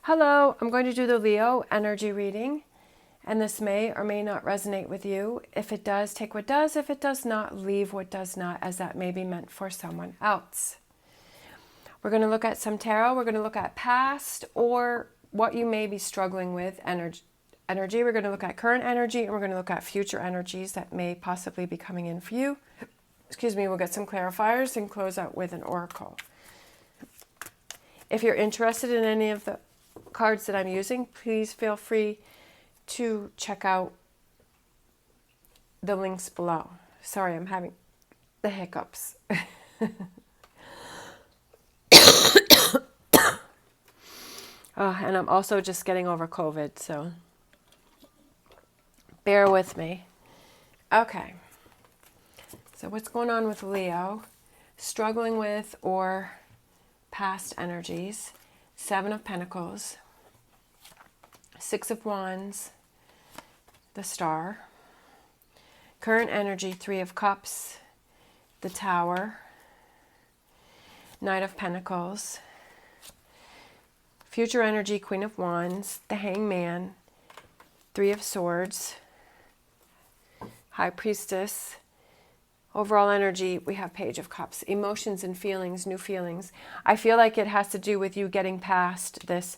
Hello, I'm going to do the Leo energy reading, and this may or may not resonate with you. If it does, take what does. If it does not, leave what does not, as that may be meant for someone else. We're going to look at some tarot. We're going to look at past or what you may be struggling with energy. We're going to look at current energy, and we're going to look at future energies that may possibly be coming in for you. Excuse me, we'll get some clarifiers and close out with an oracle. If you're interested in any of the cards that I'm using, please feel free to check out the links below. Sorry, I'm having the hiccups. And I'm also just getting over COVID, so bear with me. Okay, so what's going on with Leo? Struggling with or past energies. 7 of Pentacles, 6 of Wands, the Star. Current energy, 3 of Cups, the Tower, Knight of Pentacles. Future energy, Queen of Wands, the Hangman, 3 of Swords, High Priestess. Overall energy, we have Page of Cups. Emotions and feelings, new feelings. I feel like it has to do with you getting past this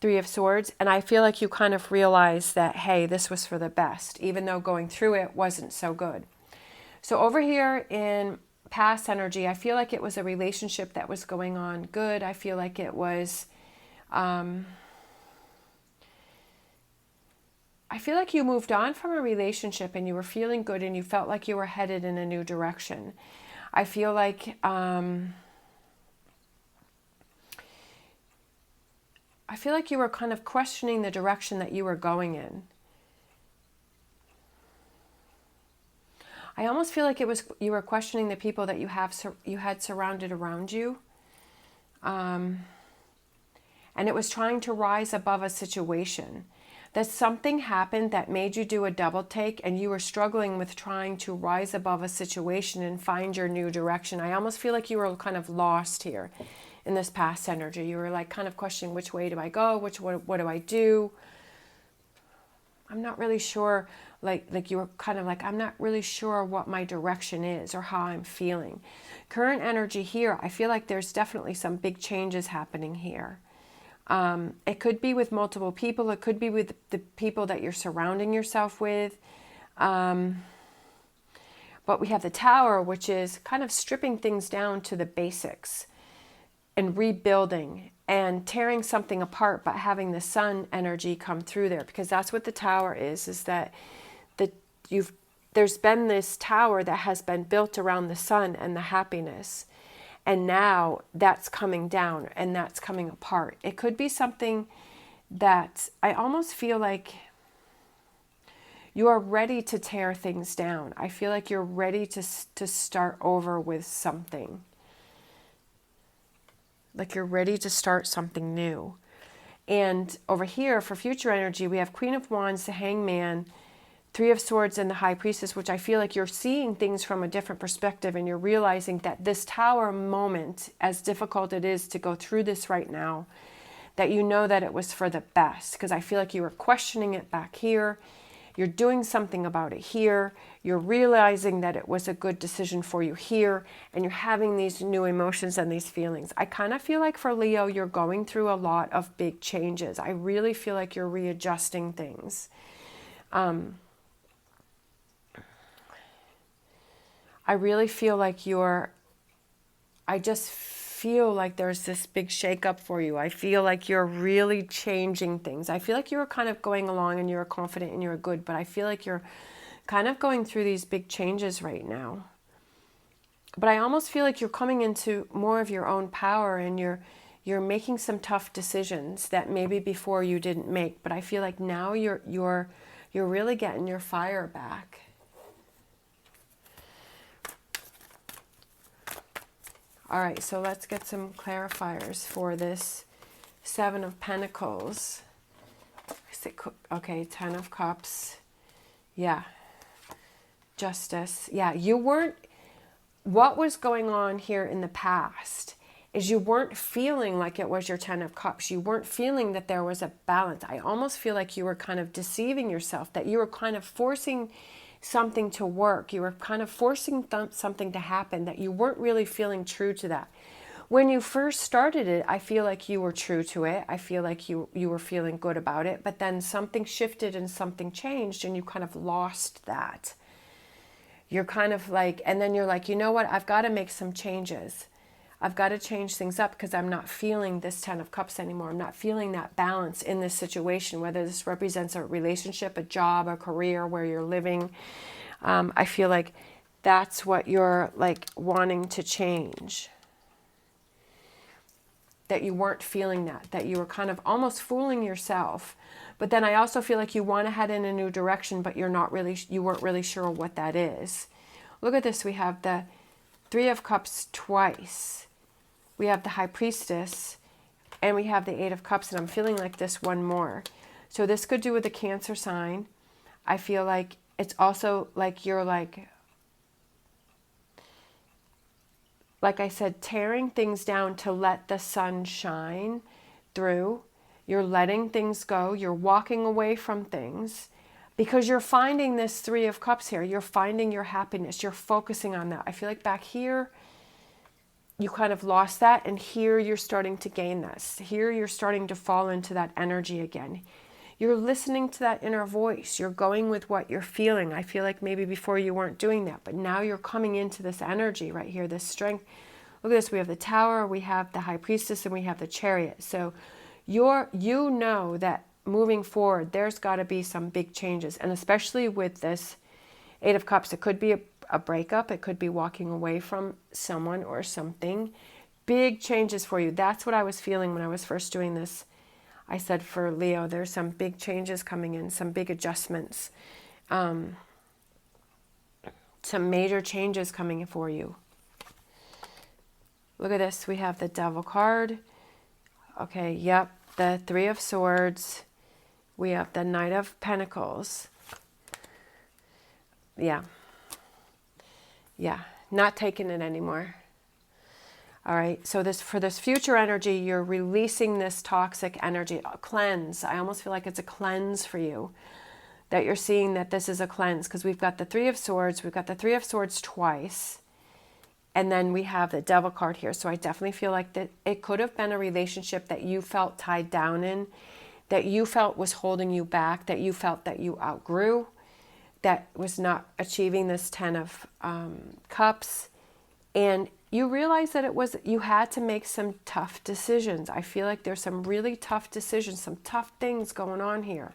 3 of Swords. And I feel like you kind of realize that, hey, this was for the best, even though going through it wasn't so good. So over here in past energy, I feel like it was a relationship that was going on good. I feel like it was... I feel like you moved on from a relationship and you were feeling good and you felt like you were headed in a new direction. I feel like you were kind of questioning the direction that you were going in. I almost feel like it was you were questioning the people that you had surrounded around you. And it was trying to rise above a situation. That something happened that made you do a double take and you were struggling with trying to rise above a situation and find your new direction. I almost feel like you were kind of lost here in this past energy. You were like kind of questioning, which way do I go? What do I do? I'm not really sure. Like you were kind of like, I'm not really sure what my direction is or how I'm feeling. Current energy here, I feel like there's definitely some big changes happening here. It could be with multiple people. It could be with the people that you're surrounding yourself with. But we have the Tower, which is kind of stripping things down to the basics and rebuilding and tearing something apart, but having the Sun energy come through there, because that's what the Tower is that there's been this tower that has been built around the Sun and the happiness. And now that's coming down and that's coming apart. It could be something that I almost feel like you are ready to tear things down. I feel like you're ready to start over with something. Like you're ready to start something new. And over here for future energy, we have Queen of Wands, the Hangman, 3 of Swords, and the High Priestess, which I feel like you're seeing things from a different perspective and you're realizing that this Tower moment, as difficult it is to go through this right now, that you know that it was for the best, because I feel like you were questioning it back here. You're doing something about it here. You're realizing that it was a good decision for you here, and you're having these new emotions and these feelings. I kind of feel like for Leo, you're going through a lot of big changes. I really feel like you're readjusting things. I really feel like I just feel like there's this big shakeup for you. I feel like you're really changing things. I feel like you were kind of going along and you were confident and you were good, but I feel like you're kind of going through these big changes right now. But I almost feel like you're coming into more of your own power and you're making some tough decisions that maybe before you didn't make. But I feel like now you're really getting your fire back. All right, so let's get some clarifiers for this 7 of Pentacles. Okay, 10 of Cups. Yeah. Justice. Yeah, you weren't... What was going on here in the past is you weren't feeling like it was your 10 of Cups. You weren't feeling that there was a balance. I almost feel like you were kind of deceiving yourself, that you were kind of forcing something to work. You were kind of forcing something to happen, that you weren't really feeling true to that. When you first started it, I feel like you were true to it. I feel like you were feeling good about it, but then something shifted and something changed and you kind of lost that. You're kind of like, and then you're like, you know what? I've got to make some changes. I've got to change things up because I'm not feeling this 10 of Cups anymore. I'm not feeling that balance in this situation, whether this represents a relationship, a job, a career, where you're living. I feel like that's what you're like wanting to change. That you weren't feeling that you were kind of almost fooling yourself. But then I also feel like you want to head in a new direction, but you weren't really sure what that is. Look at this. We have the 3 of Cups twice. We have the High Priestess, and we have the 8 of Cups, and I'm feeling like this one more. So this could do with a Cancer sign. I feel like it's also like you're like I said, tearing things down to let the sun shine through. You're letting things go. You're walking away from things because you're finding this 3 of Cups here. You're finding your happiness. You're focusing on that. I feel like back here, you kind of lost that. And here you're starting to gain this. Here you're starting to fall into that energy again. You're listening to that inner voice. You're going with what you're feeling. I feel like maybe before you weren't doing that, but now you're coming into this energy right here, this strength. Look at this. We have the Tower, we have the High Priestess, and we have the Chariot. So you know that moving forward, there's got to be some big changes. And especially with this 8 of Cups, it could be a breakup. It could be walking away from someone or something. Big changes for you. That's what I was feeling when I was first doing this. I said for Leo, there's some big changes coming in, some big adjustments, some major changes coming in for you. Look at this. We have the Devil card. Okay, yep, the 3 of Swords. We have the Knight of Pentacles. Yeah, not taking it anymore. All right, so for this future energy, you're releasing this toxic energy, a cleanse. I almost feel like it's a cleanse for you, that you're seeing that this is a cleanse, because we've got the 3 of Swords, we've got the 3 of Swords twice, and then we have the Devil card here. So I definitely feel like that it could have been a relationship that you felt tied down in, that you felt was holding you back, that you felt that you outgrew, that was not achieving this 10 of Cups, and you realize that you had to make some tough decisions. I feel like there's some really tough decisions, some tough things going on here,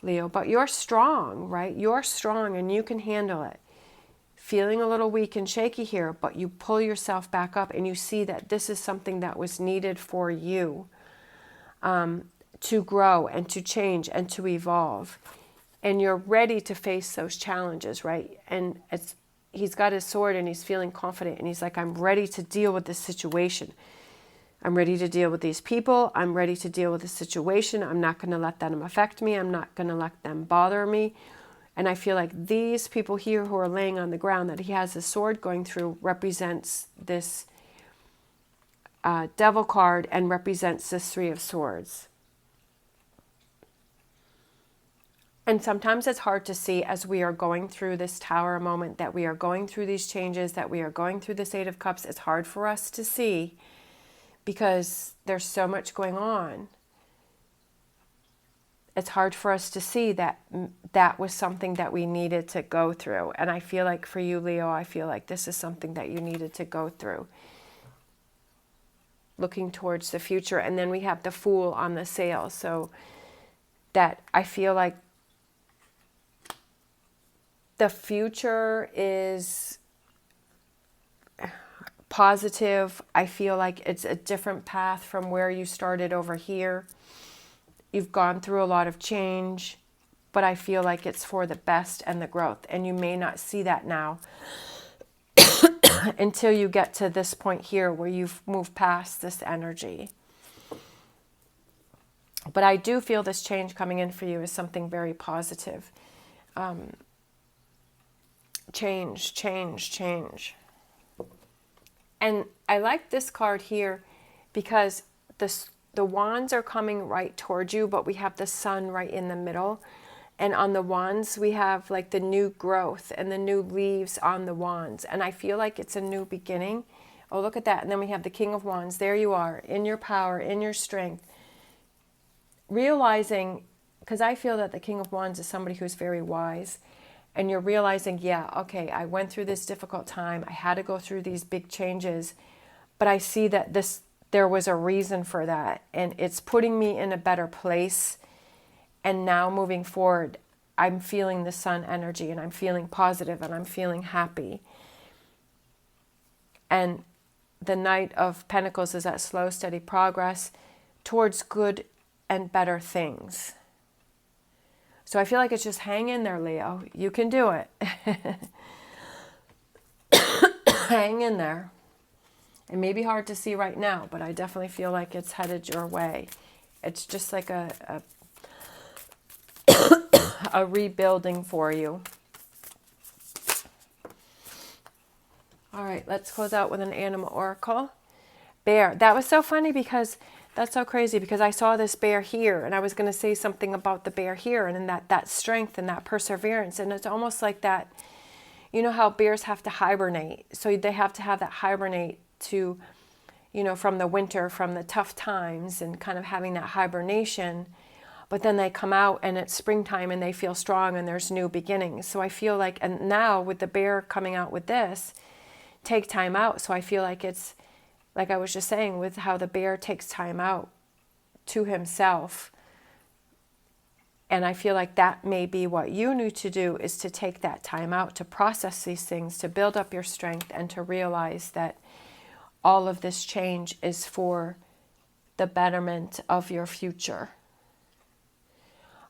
Leo. But you're strong, right? You're strong and you can handle it. Feeling a little weak and shaky here, but you pull yourself back up and you see that this is something that was needed for you to grow and to change and to evolve. And you're ready to face those challenges, right? And he's got his sword and he's feeling confident and he's like, I'm ready to deal with this situation. I'm ready to deal with these people. I'm ready to deal with this situation. I'm not going to let them affect me. I'm not going to let them bother me. And I feel like these people here who are laying on the ground that he has a sword going through represents this Devil card and represents this 3 of Swords. And sometimes it's hard to see as we are going through this Tower moment, that we are going through these changes, that we are going through this 8 of Cups. It's hard for us to see because there's so much going on. It's hard for us to see that that was something that we needed to go through. And I feel like for you, Leo, I feel like this is something that you needed to go through. Looking towards the future. And then we have the Fool on the sail. So that I feel like the future is positive. I feel like it's a different path from where you started over here. You've gone through a lot of change, but I feel like it's for the best and the growth. And you may not see that now until you get to this point here where you've moved past this energy. But I do feel this change coming in for you is something very positive. Change. And I like this card here because the wands are coming right towards you, but we have the sun right in the middle. And on the wands, we have like the new growth and the new leaves on the wands. And I feel like it's a new beginning. Oh, look at that. And then we have the King of Wands. There you are, in your power, in your strength. Realizing, because I feel that the King of Wands is somebody who's very wise. And you're realizing, yeah, okay, I went through this difficult time. I had to go through these big changes. But I see that there was a reason for that. And it's putting me in a better place. And now moving forward, I'm feeling the sun energy, and I'm feeling positive, and I'm feeling happy. And the Knight of Pentacles is that slow, steady progress towards good and better things. So I feel like it's just hang in there, Leo. You can do it. Hang in there. It may be hard to see right now, but I definitely feel like it's headed your way. It's just like a rebuilding for you. All right, let's close out with an animal oracle. Bear. That was so funny because that's so crazy, because I saw this bear here and I was going to say something about the bear here and in that strength and that perseverance. And it's almost like that, you know how bears have to hibernate. So they have to have that hibernate to, you know, from the winter, from the tough times, and kind of having that hibernation. But then they come out and it's springtime and they feel strong and there's new beginnings. So I feel like, and now with the bear coming out with this, take time out. So I feel like it's, like I was just saying, with how the bear takes time out to himself. And I feel like that may be what you need to do, is to take that time out to process these things, to build up your strength, and to realize that all of this change is for the betterment of your future.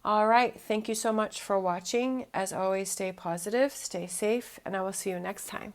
All right. Thank you so much for watching. As always, stay positive, stay safe, and I will see you next time.